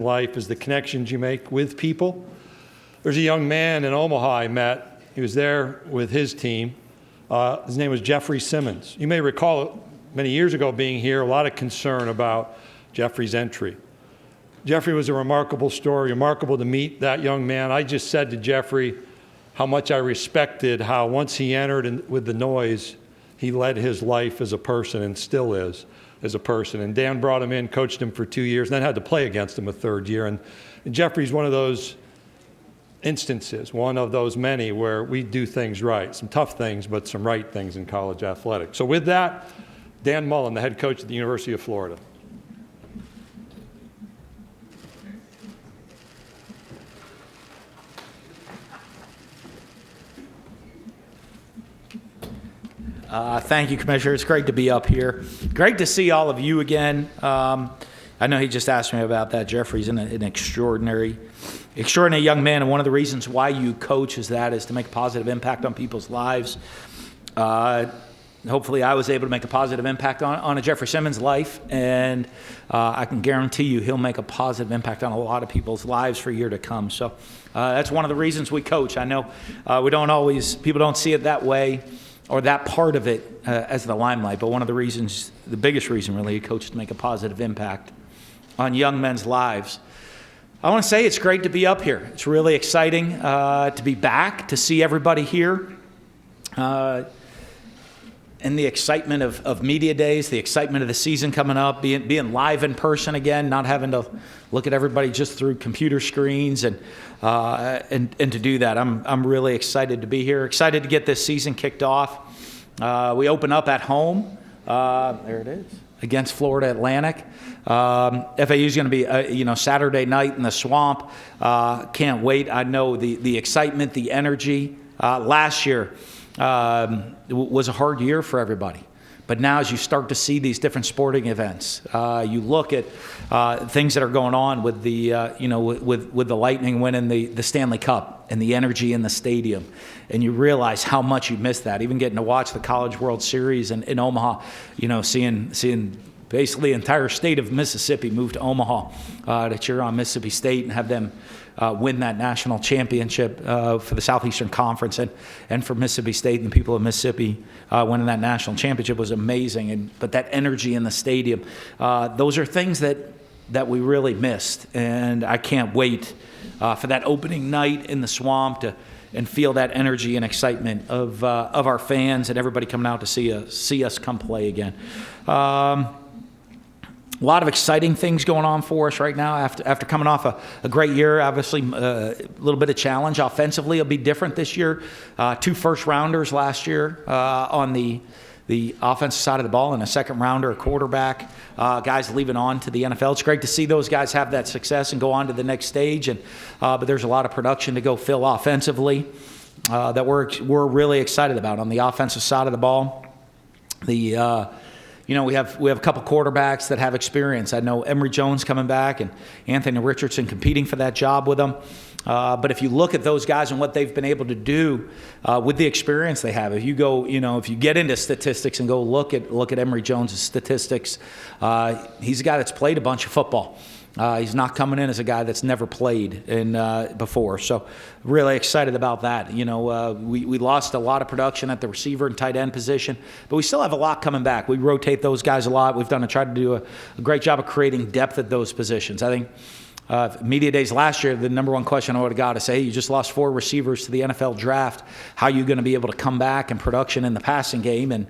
life is the connections you make with people. There's a young man in Omaha I met. He was there with his team. His name was Jeffrey Simmons. You may recall many years ago being here, a lot of concern about Jeffrey's entry. Jeffrey was a remarkable story, remarkable to meet that young man. I just said to Jeffrey how much I respected how once he entered with the noise, he led his life as a person and still is as a person. And Dan brought him in, coached him for 2 years, and then had to play against him a third year. And Jeffrey's one of those instances, one of those many where we do things right, some tough things, but some right things in college athletics. So with that, Dan Mullen, the head coach at the University of Florida. Thank you, Commissioner. It's great to be up here. Great to see all of you again. I know he just asked me about that. Jeffrey's an extraordinary young man, and one of the reasons why you coach is to make a positive impact on people's lives. Hopefully I was able to make a positive impact on a Jeffrey Simmons' life, and I can guarantee you he'll make a positive impact on a lot of people's lives for a year to come. So that's one of the reasons we coach. I know people don't see it that way, or that part of it as the limelight, but one of the reasons, the biggest reason really, a coach is to make a positive impact on young men's lives. I want to say it's great to be up here. It's really exciting to be back, to see everybody here, and the excitement of media days, the excitement of the season coming up, being live in person again, not having to look at everybody just through computer screens, and to do that. I'm really excited to be here, excited to get this season kicked off. We open up at home, there it is, against Florida Atlantic. FAU is going to be, Saturday night in the Swamp. Can't wait. I know the excitement, the energy. Last year was a hard year for everybody. But now as you start to see these different sporting events, you look at things that are going on with the, with the Lightning winning the Stanley Cup and the energy in the stadium, and you realize how much you missed that. Even getting to watch the College World Series in Omaha, seeing basically the entire state of Mississippi move to Omaha to cheer on Mississippi State and have them win that national championship for the Southeastern Conference, and for Mississippi State and the people of Mississippi winning that national championship was amazing. But that energy in the stadium, those are things that we really missed. And I can't wait for that opening night in the Swamp and feel that energy and excitement of our fans and everybody coming out to see us come play again. A lot of exciting things going on for us right now after coming off a great year. Obviously, a little bit of challenge offensively. It'll be different this year. 2 first-rounders last year on the offensive side of the ball, and a second-rounder, a quarterback, guys leaving on to the NFL. It's great to see those guys have that success and go on to the next stage. But there's a lot of production to go fill offensively that we're really excited about on the offensive side of the ball. We have a couple quarterbacks that have experience. I know Emory Jones coming back and Anthony Richardson competing for that job with them. But if you look at those guys and what they've been able to do with the experience they have, if you go, if you get into statistics and go look at Emory Jones' statistics, he's a guy that's played a bunch of football. He's not coming in as a guy that's never played before. So really excited about that. We lost a lot of production at the receiver and tight end position, but we still have a lot coming back. We rotate those guys a lot. We've tried to do a great job of creating depth at those positions. I think media days last year, the number one question I would have got is, hey, you just lost 4 receivers to the NFL draft. How are you going to be able to come back in production in the passing game? And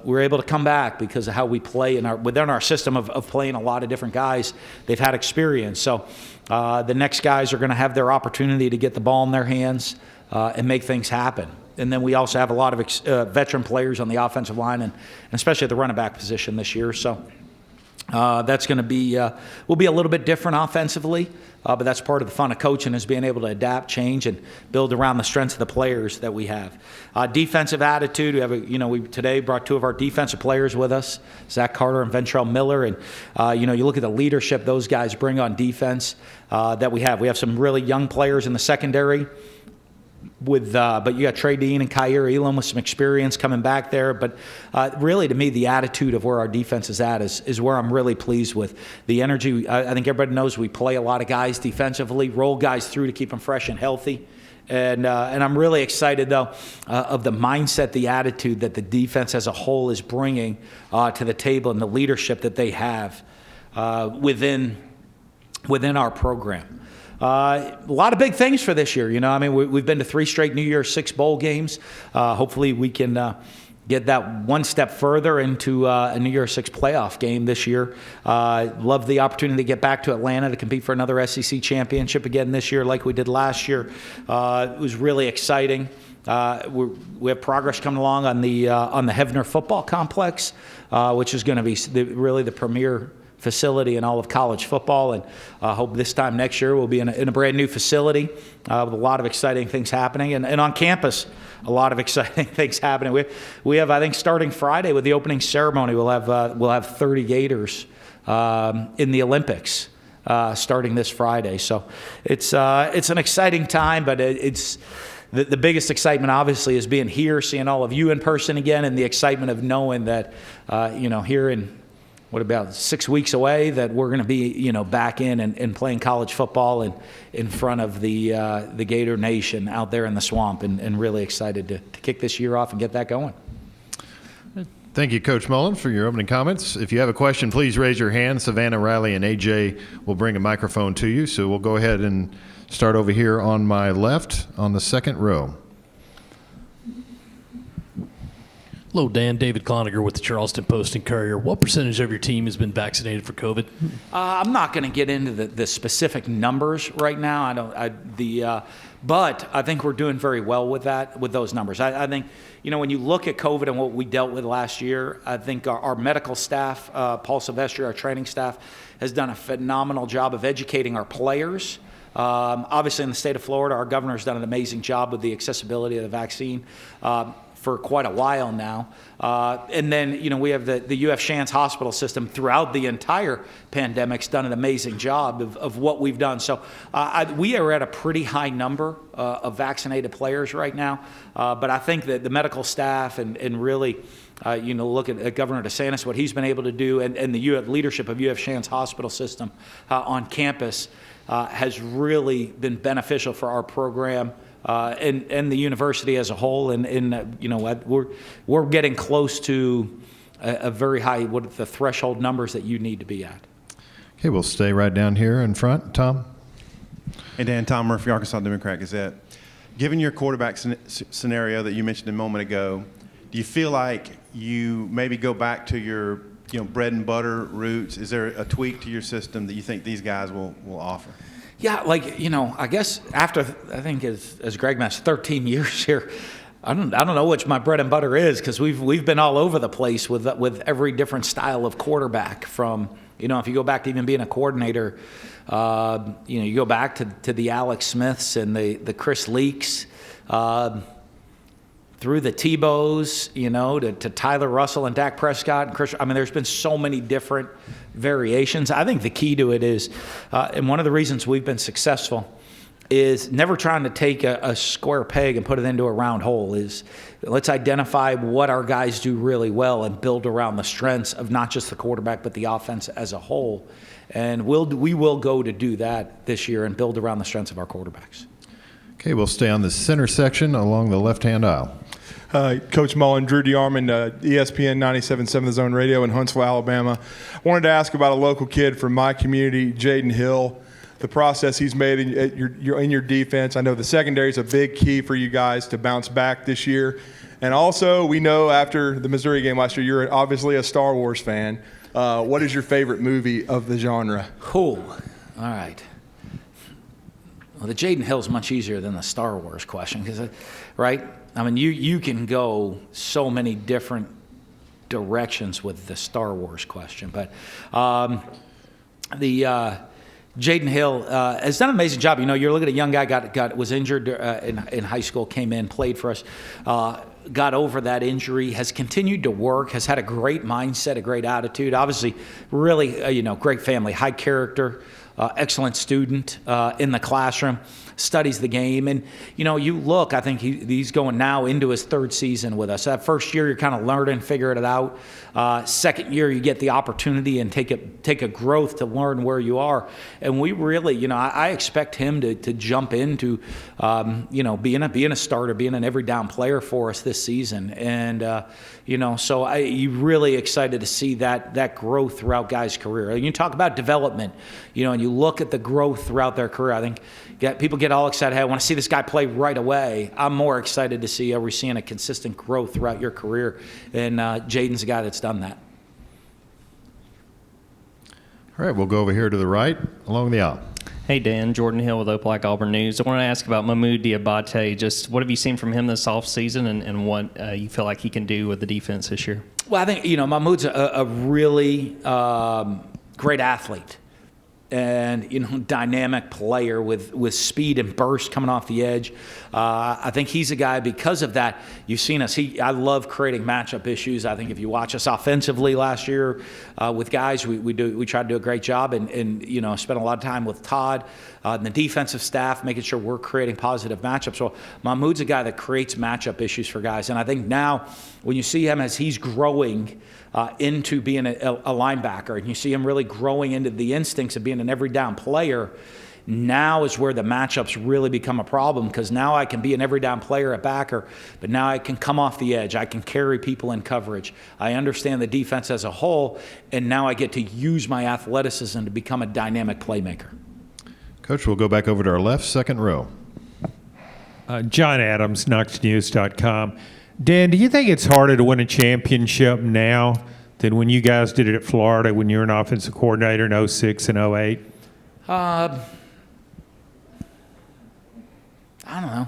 we're able to come back because of how we play within our system of playing a lot of different guys. They've had experience. So the next guys are going to have their opportunity to get the ball in their hands and make things happen. And then we also have a lot of veteran players on the offensive line and especially at the running back position this year. So that's going to be will be a little bit different offensively, but that's part of the fun of coaching, is being able to adapt, change, and build around the strengths of the players that we have. Defensive attitude. We have we today brought 2 of our defensive players with us, Zach Carter and Ventrell Miller, and you look at the leadership those guys bring on defense that we have. We have some really young players in the secondary. but you got Trey Dean and Kyer Elam with some experience coming back there. But really, to me, the attitude of where our defense is at is where I'm really pleased with the energy. I think everybody knows we play a lot of guys defensively, roll guys through to keep them fresh and healthy. And I'm really excited, though, of the mindset, the attitude that the defense as a whole is bringing to the table and the leadership that they have within our program. A lot of big things for this year. I mean, we've been to 3 straight New Year's 6 bowl games. Hopefully we can get that one step further into a New Year's 6 playoff game this year. Love the opportunity to get back to Atlanta to compete for another SEC championship again this year like we did last year. It was really exciting. We have progress coming along on the Hefner football complex, which is going to be really the premier facility in all of college football, and hope this time next year we'll be in a brand new facility with a lot of exciting things happening, and on campus a lot of exciting things happening. We have, I think, starting Friday with the opening ceremony, we'll have 30 Gators in the Olympics starting this Friday. So it's an exciting time, but it's the biggest excitement obviously is being here, seeing all of you in person again, and the excitement of knowing that here in about 6 weeks away that we're going to be back in and playing college football and in front of the Gator Nation out there in the swamp, and really excited to kick this year off and get that going. Thank you, Coach Mullen, for your opening comments. If you have a question, please raise your hand. Savannah, Riley, and AJ will bring a microphone to you. So we'll go ahead and start over here on my left on the second row. Hello, Dan. David Cloninger with the Charleston Post and Courier. What percentage of your team has been vaccinated for COVID? I'm not going to get into the specific numbers right now. But I think we're doing very well with those numbers. I think, when you look at COVID and what we dealt with last year, I think our medical staff, Paul Silvestri, our training staff, has done a phenomenal job of educating our players. Obviously, in the state of Florida, our governor's done an amazing job with the accessibility of the vaccine for quite a while now. And then, we have the UF Shands hospital system throughout the entire pandemic's done an amazing job of what we've done. So we are at a pretty high number of vaccinated players right now. But I think that the medical staff and really, look at Governor DeSantis, what he's been able to do, and the leadership of UF Shands hospital system on campus has really been beneficial for our program. And the university as a whole, and we're getting close to a very high, what the threshold numbers that you need to be at. Okay, we'll stay right down here in front. Tom. Hey, Dan. Tom Murphy, Arkansas Democrat Gazette. Given your quarterback scenario that you mentioned a moment ago, do you feel like you maybe go back to your bread and butter roots? Is there a tweak to your system that you think these guys will offer? Yeah, I guess after, I think as Greg mentioned, 13 years here, I don't know which my bread and butter is, because we've been all over the place with every different style of quarterback. From if you go back to even being a coordinator, you go back to the Alex Smiths and the Chris Leaks, through the Tebows, to Tyler Russell and Dak Prescott and Chris. I mean, there's been so many different variations. I think the key to it is, and one of the reasons we've been successful is never trying to take a square peg and put it into a round hole. Is let's identify what our guys do really well and build around the strengths of not just the quarterback but the offense as a whole. And we will go to do that this year and build around the strengths of our quarterbacks. Okay, we'll stay on the center section along the left-hand aisle. Coach Mullen, Drew DeArmond, ESPN 97.7 The Zone Radio in Huntsville, Alabama. I wanted to ask about a local kid from my community, Jaden Hill, the process he's made in your defense. I know the secondary is a big key for you guys to bounce back this year. And also, we know after the Missouri game last year, you're obviously a Star Wars fan. What is your favorite movie of the genre? Cool. All right. Well, the Jaden Hill's much easier than the Star Wars question, because, right? I mean, you can go so many different directions with the Star Wars question, but Jaden Hill has done an amazing job. You're looking at a young guy was injured in high school, came in, played for us, got over that injury, has continued to work, has had a great mindset, a great attitude. Obviously, really, great family, high character. excellent student in the classroom, studies the game. And, you look, I think he's going now into his third season with us. That first year, you're kind of learning, figuring it out. Second year, you get the opportunity and take a growth to learn where you are. And we really, I expect him to jump into, being a starter, being an every down player for us this season. And, so you're really excited to see that growth throughout guys' career. And you talk about development, and you look at the growth throughout their career. I think people get all excited. Hey, I want to see this guy play right away. I'm more excited to see, are we seeing a consistent growth throughout your career? And Jaden's a guy that's done that. All right, we'll go over here to the right along the aisle. Hey, Dan. Jordan Hill with Opelika Auburn News. I want to ask about Mahmoud Diabate. Just what have you seen from him this offseason and what you feel like he can do with the defense this year? Well, I think, Mahmoud's a really great athlete and, dynamic player with speed and burst coming off the edge. I think he's a guy, because of that, you've seen us. I love creating matchup issues. I think if you watch us offensively last year with guys, we try to do a great job and spent a lot of time with Todd and the defensive staff, making sure we're creating positive matchups. So Mahmoud's a guy that creates matchup issues for guys. And I think now when you see him as he's growing into being a linebacker, and you see him really growing into the instincts of being an every down player, now is where the matchups really become a problem, because now I can be an every down player at backer, but now I can come off the edge. I can carry people in coverage. I understand the defense as a whole, and now I get to use my athleticism to become a dynamic playmaker. Coach, we'll go back over to our left, second row. John Adams, KnoxNews.com. Dan, do you think it's harder to win a championship now than when you guys did it at Florida when you were an offensive coordinator in 06 and 08? I don't know.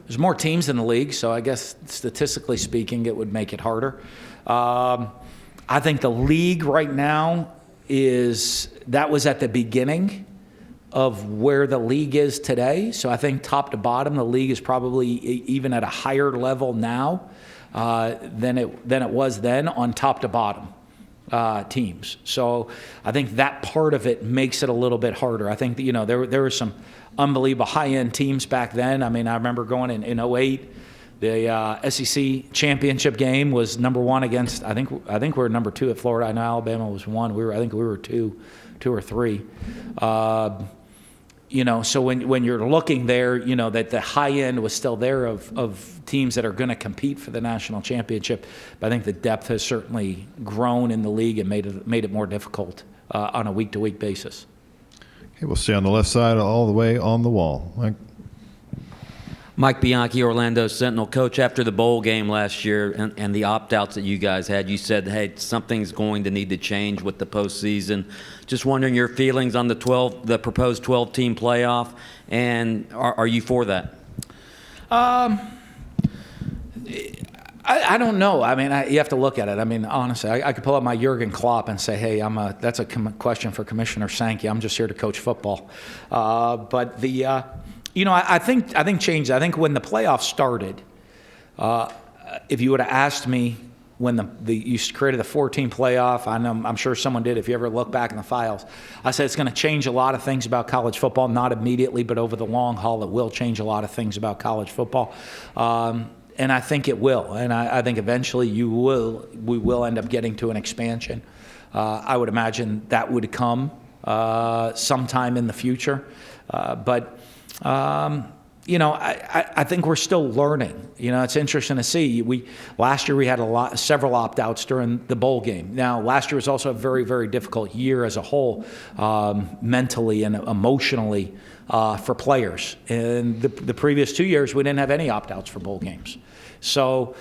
There's more teams in the league, so I guess statistically speaking, it would make it harder. I think the league right now that was at the beginning of where the league is today. So I think top to bottom, the league is probably even at a higher level now than it was then on top to bottom teams. So I think that part of it makes it a little bit harder. I think that, there were some unbelievable high-end teams back then. I mean, I remember going in 08, the SEC championship game was number one against, I think we were number two at Florida. I know Alabama was one. I think we were two or three. So when you're looking there, that the high end was still there of teams that are going to compete for the national championship. But I think the depth has certainly grown in the league and made it more difficult on a week-to-week basis. Okay, we'll stay on the left side all the way on the wall. Mike Bianchi, Orlando Sentinel. Coach, after the bowl game last year and the opt-outs that you guys had, you said, hey, something's going to need to change with the postseason. Just wondering your feelings on the proposed 12-team playoff, and are you for that? I don't know. I mean, you have to look at it. I mean, honestly, I could pull up my Jurgen Klopp and say, hey, that's a question for Commissioner Sankey. I'm just here to coach football. But I think change. I think when the playoffs started, if you would have asked me when you created the 14 playoff, I'm sure someone did. If you ever look back in the files, I said it's going to change a lot of things about college football. Not immediately, but over the long haul, it will change a lot of things about college football. And I think it will. And I think eventually we will end up getting to an expansion. I would imagine that would come sometime in the future. But I think we're still learning. It's interesting to see. Last year we had several opt-outs during the bowl game. Now, last year was also a very, very difficult year as a whole, mentally and emotionally for players. And the previous 2 years, we didn't have any opt-outs for bowl games. So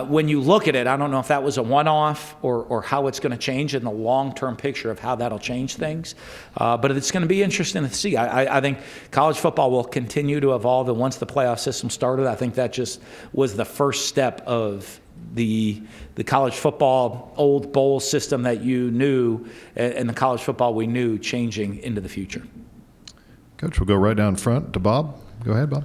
when you look at it, I don't know if that was a one-off or how it's going to change in the long-term picture of how that'll change things. But it's going to be interesting to see. I think college football will continue to evolve, and once the playoff system started, I think that just was the first step of the college football old bowl system that you knew and the college football we knew changing into the future. Coach, we'll go right down front to Bob. Go ahead, Bob.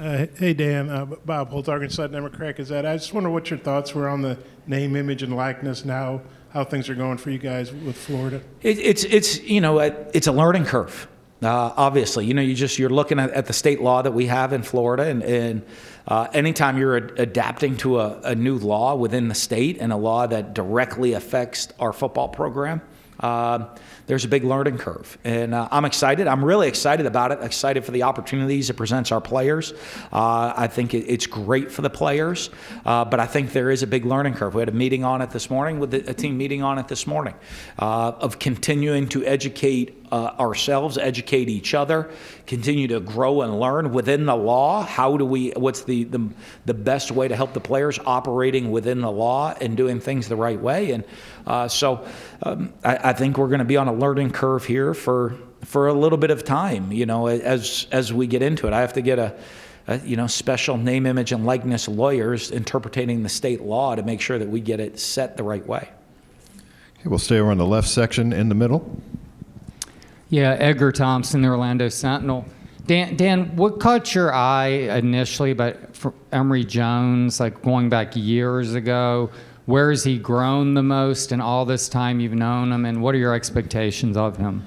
Hey, Dan. Bob Holt, Arkansas Democrat. I just wonder what your thoughts were on the name, image, and likeness and how things are going for you guys with Florida. It's a learning curve. Obviously, you're looking at the state law that we have in Florida, and anytime you're adapting to a new law within the state and a law that directly affects our football program, there's a big learning curve. And I'm excited. I'm really excited about it, excited for the opportunities it presents our players. I think it's great for the players, but I think there is a big learning curve. We had a meeting on it this morning, with a team meeting on it this morning, of continuing to educate ourselves, educate each other, continue to grow and learn within the law. What's the best way to help the players operating within the law and doing things the right way? And I think we're going to be on a learning curve here for a little bit of time, as we get into it. I have to get a special name, image, and likeness lawyers interpreting the state law to make sure that we get it set the right way. Okay, we'll stay over on the left section in the middle. Yeah, Edgar Thompson, the Orlando Sentinel. Dan, what caught your eye initially for Emory Jones, like going back years ago? Where has he grown the most in all this time you've known him, and what are your expectations of him?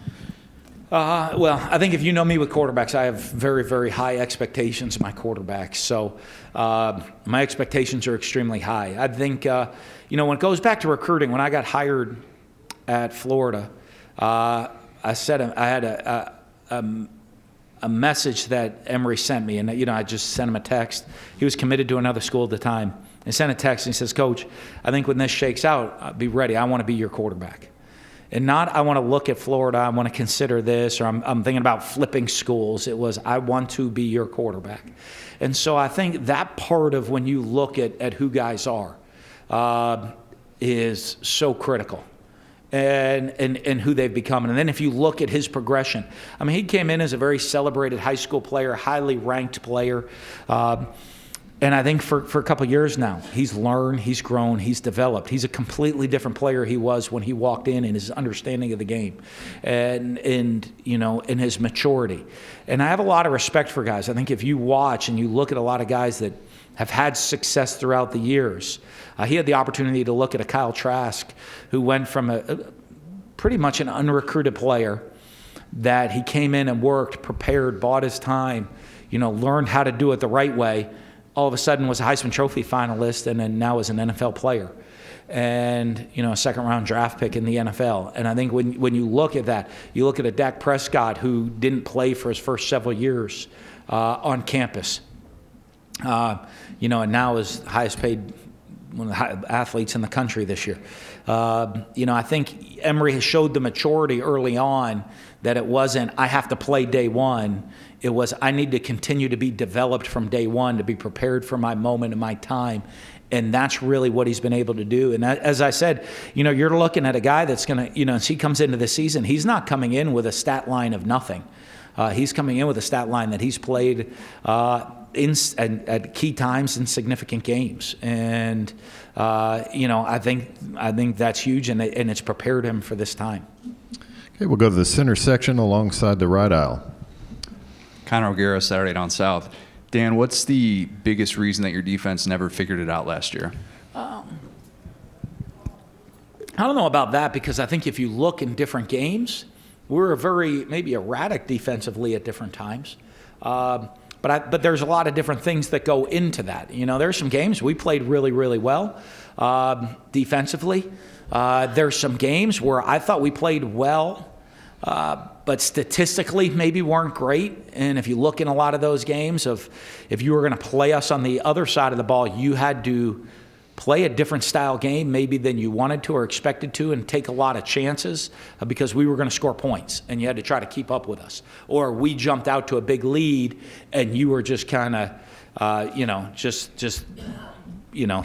Well, I think if you know me with quarterbacks, I have very, very high expectations of my quarterbacks. So my expectations are extremely high. I think, when it goes back to recruiting, when I got hired at Florida, I had a message that Emory sent me, and I just sent him a text. He was committed to another school at the time. I sent a text, and he says, "Coach, I think when this shakes out, be ready. I want to be your quarterback." And not, I want to look at Florida, I want to consider this, or I'm thinking about flipping schools. It was, I want to be your quarterback. And so I think that part of when you look at who guys are is so critical. And who they've become. And then if you look at his progression, he came in as a very celebrated high school player, highly ranked player. And I think for a couple of years now, he's learned, he's grown, he's developed. He's a completely different player he was when he walked in his understanding of the game and in his maturity. And I have a lot of respect for guys. I think if you watch and you look at a lot of guys that have had success throughout the years, he had the opportunity to look at a Kyle Trask who went from pretty much an unrecruited player that he came in and worked, prepared, bought his time, learned how to do it the right way. All of a sudden was a Heisman Trophy finalist and then now is an NFL player and, a second-round draft pick in the NFL. And I think when you look at that, you look at a Dak Prescott who didn't play for his first several years on campus, and now is highest paid one of the athletes in the country this year. I think Emory has showed the maturity early on that it wasn't, I have to play day one. It was, I need to continue to be developed from day one to be prepared for my moment and my time. And that's really what he's been able to do. And as I said, you're looking at a guy that's going to, as he comes into the season, he's not coming in with a stat line of nothing. He's coming in with a stat line that he's played at key times in significant games. And, I think that's huge, and it's prepared him for this time. Okay, we'll go to the center section alongside the right aisle. Connor O'Gara, Saturday Down South. Dan, what's the biggest reason that your defense never figured it out last year? I don't know about that, because I think if you look in different games, we're maybe erratic defensively at different times. But there's a lot of different things that go into that. There's some games we played really, really well defensively. There's some games where I thought we played well, but statistically maybe weren't great. And if you look in a lot of those games, if you were going to play us on the other side of the ball, you had to play a different style game maybe than you wanted to or expected to, and take a lot of chances because we were going to score points and you had to try to keep up with us. Or we jumped out to a big lead and you were just kind of,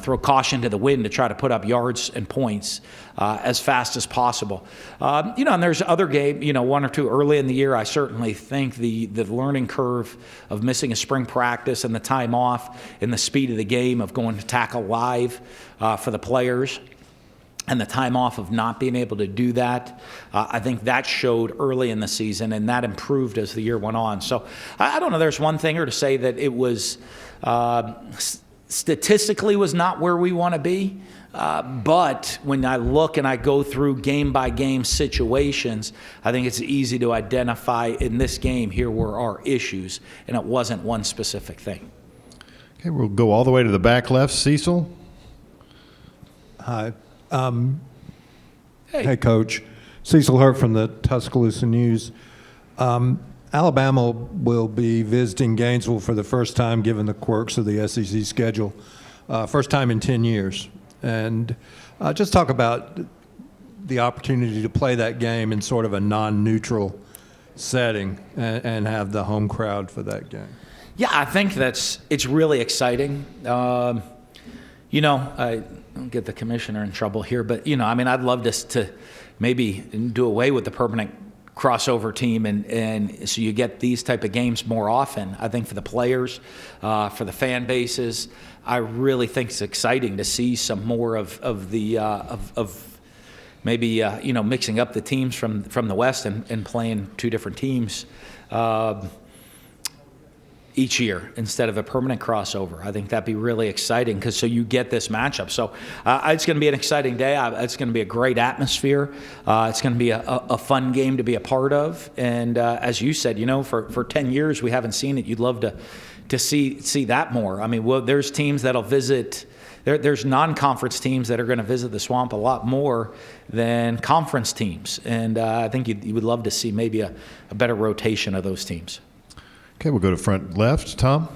throw caution to the wind to try to put up yards and points as fast as possible. And there's other game, one or two early in the year. I certainly think the learning curve of missing a spring practice and the time off and the speed of the game of going to tackle live for the players and the time off of not being able to do that, I think that showed early in the season, and that improved as the year went on. So I don't know, there's one thing or to say that it was statistically was not where we want to be. But when I look and I go through game by game situations, I think it's easy to identify in this game here were our issues, and it wasn't one specific thing. Okay, we'll go all the way to the back left. Cecil. Hi. Hey, Coach. Cecil Hurt from the Tuscaloosa News. Alabama will be visiting Gainesville for the first time, given the quirks of the SEC schedule. First time in 10 years. And just talk about the opportunity to play that game in sort of a non-neutral setting and have the home crowd for that game. Yeah, I think it's really exciting. I don't get the commissioner in trouble here, but I'd love to maybe do away with the permanent crossover team, and so you get these type of games more often. I think for the players, for the fan bases, I really think it's exciting to see some more of maybe mixing up the teams from the West and playing two different teams each year instead of a permanent crossover. I think that'd be really exciting because so you get this matchup. So it's going to be an exciting day. It's going to be a great atmosphere. It's going to be a fun game to be a part of. And as you said, for 10 years we haven't seen it. You'd love to see that more. I mean, there's teams that'll visit. There's non-conference teams that are going to visit the Swamp a lot more than conference teams. And I think you would love to see maybe a better rotation of those teams. Okay, we'll go to front left. Tom?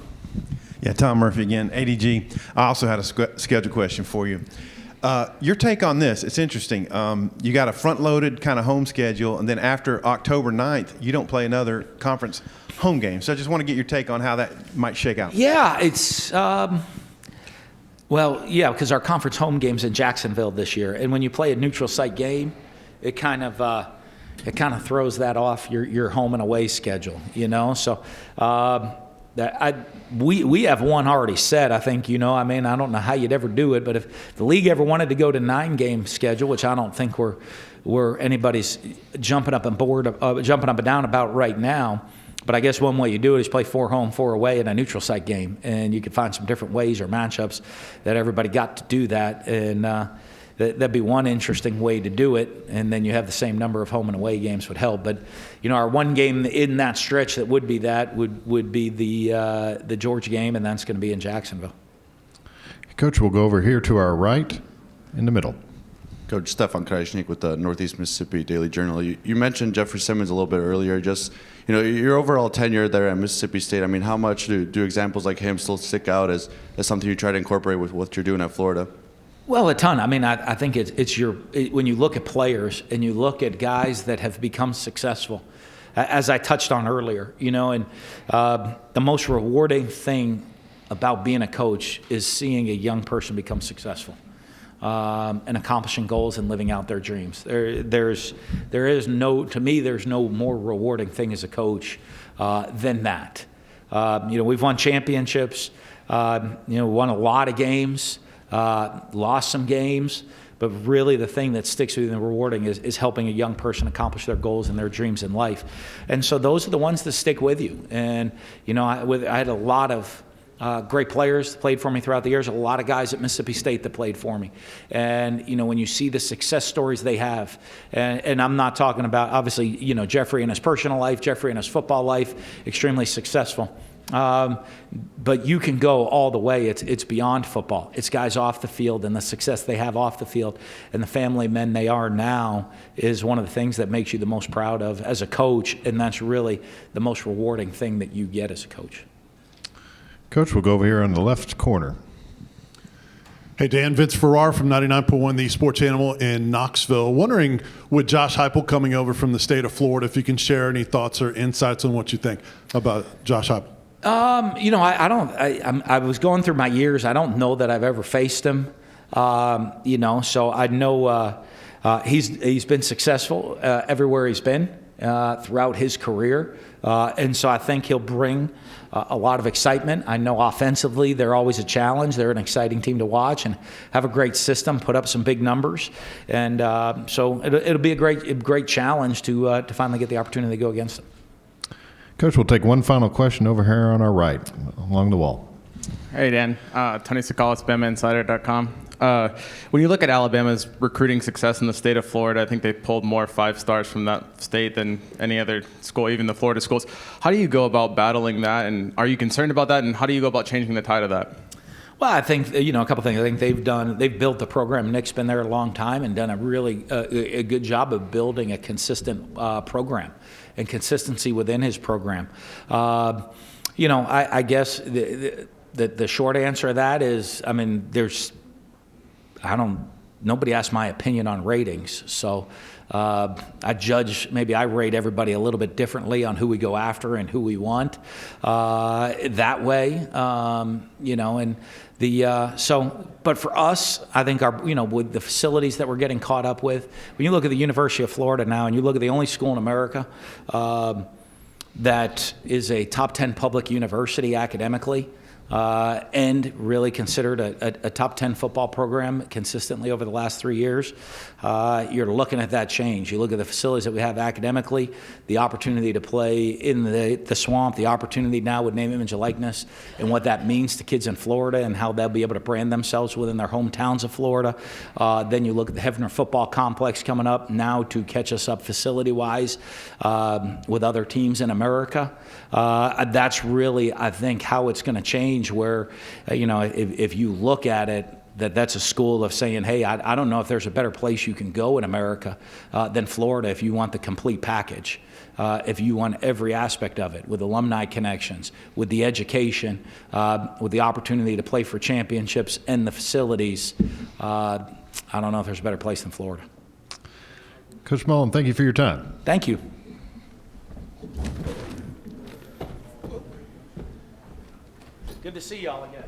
Yeah, Tom Murphy again, ADG. I also had a schedule question for you. Your take on this, it's interesting. You got a front-loaded kind of home schedule, and then after October 9th, you don't play another conference home game. So I just want to get your take on how that might shake out. Yeah, it's because our conference home game's in Jacksonville this year, and when you play a neutral site game, it kind of throws that off your home and away schedule, So we have one already set. I think I don't know how you'd ever do it, but if the league ever wanted to go to 9-game schedule, which I don't think we're anybody's jumping up and down about right now. But I guess one way you do it is play 4 home, 4 away in a neutral site game, and you could find some different ways or matchups that everybody got to do that, and that'd be one interesting way to do it. And then you have the same number of home and away games would help. But our one game in that stretch that would be the Georgia game, and that's going to be in Jacksonville. Coach, we'll go over here to our right in the middle. Coach Stefan Krajicnik with the Northeast Mississippi Daily Journal. You mentioned Jeffrey Simmons a little bit earlier. Just your overall tenure there at Mississippi State. I mean, how much do examples like him still stick out as something you try to incorporate with what you're doing at Florida? Well, a ton. I mean, I think when you look at players and you look at guys that have become successful, as I touched on earlier, and the most rewarding thing about being a coach is seeing a young person become successful. And accomplishing goals and living out their dreams. There's no more rewarding thing as a coach than that. We've won championships, won a lot of games, lost some games, but really the thing that sticks with you and rewarding is helping a young person accomplish their goals and their dreams in life. And so those are the ones that stick with you. And, I had a lot of great players that played for me throughout the years, a lot of guys at Mississippi State that played for me. And, when you see the success stories they have, and I'm not talking about, obviously, Jeffrey in his personal life, Jeffrey in his football life, extremely successful. But you can go all the way. It's beyond football. It's guys off the field and the success they have off the field and the family men they are now is one of the things that makes you the most proud of as a coach, and that's really the most rewarding thing that you get as a coach. Coach, we'll go over here on the left corner. Hey, Dan, Vince Farrar from 99.1 The Sports Animal in Knoxville. Wondering, with Josh Heupel coming over from the state of Florida, if you can share any thoughts or insights on what you think about Josh Heupel. I was going through my years. I don't know that I've ever faced him. So I know he's been successful everywhere he's been. throughout his career. And so I think he'll bring a lot of excitement. I know offensively they're always a challenge. They're an exciting team to watch and have a great system, put up some big numbers. And so it'll be a great challenge to finally get the opportunity to go against them. Coach, we'll take one final question over here on our right, along the wall. Hey, Dan. Tony Sakalis, BamaInsider.com. When you look at Alabama's recruiting success in the state of Florida, I think they pulled more 5-stars from that state than any other school, even the Florida schools. How do you go about battling that, and are you concerned about that, and how do you go about changing the tide of that? Well, I think, a couple things. I think they've built the program. Nick's been there a long time and done a really a good job of building a consistent program and consistency within his program. I guess the short answer to that is, nobody asked my opinion on ratings. So I rate everybody a little bit differently on who we go after and who we want that way, but for us, I think with the facilities that we're getting caught up with, when you look at the University of Florida now and you look at the only school in America that is a top 10 public university academically, and really considered a top 10 football program consistently over the last 3 years, you're looking at that change. You look at the facilities that we have academically, the opportunity to play in the swamp, the opportunity now with name, image, and likeness, and what that means to kids in Florida and how they'll be able to brand themselves within their hometowns of Florida. Then you look at the Hefner Football Complex coming up now to catch us up facility-wise with other teams in America. That's really, I think, how it's going to change where, if you look at it, that's a school of saying, hey, I don't know if there's a better place you can go in America than Florida if you want the complete package, if you want every aspect of it, with alumni connections, with the education, with the opportunity to play for championships and the facilities. I don't know if there's a better place than Florida. Coach Mullen, thank you for your time. Thank you. Good to see y'all again.